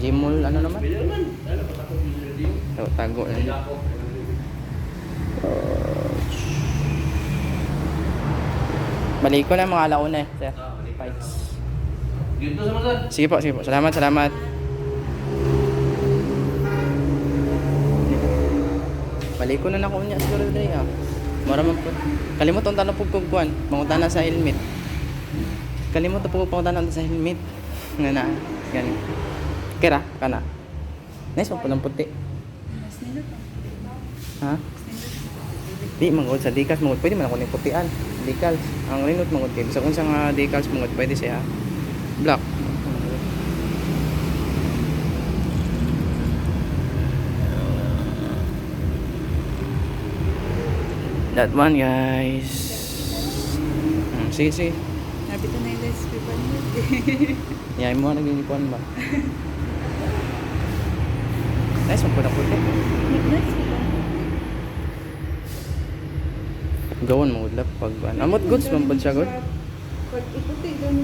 Gmall, ano naman? Pwede naman. Ano, patakot mo sa radio? Tago na. Pwede ako. Balik ko na mga alauna eh, sir. Balik ka na. Pikes. Dito sa mga. Sige po, sige po. Salamat, salamat. Balik ko na na ko niya siguro dre ah. Maramang po. Kalimutan tanong po kuan, pangunta na sa helmet. Kalimutan po pangunta na sa helmet. Nga na, yan. Kira, kana. Nice mo po ng puti. Mas nila pa. Ha? Di, mangod sa decals, mangod. Pwede man ako ng putian. Decals. Ang rinot mangod kayo. Sa kung sa decals mangod, pwede siya. Black. That one, guys. Sige, sige. Sabi ko na yung let's be fun. Yain mo, naging ikuan ba? Nice, magpunta po ito. Let's be fun. Gawin mo, udlap pag... Amot goods, mampad siya, good? Pag ikuti doon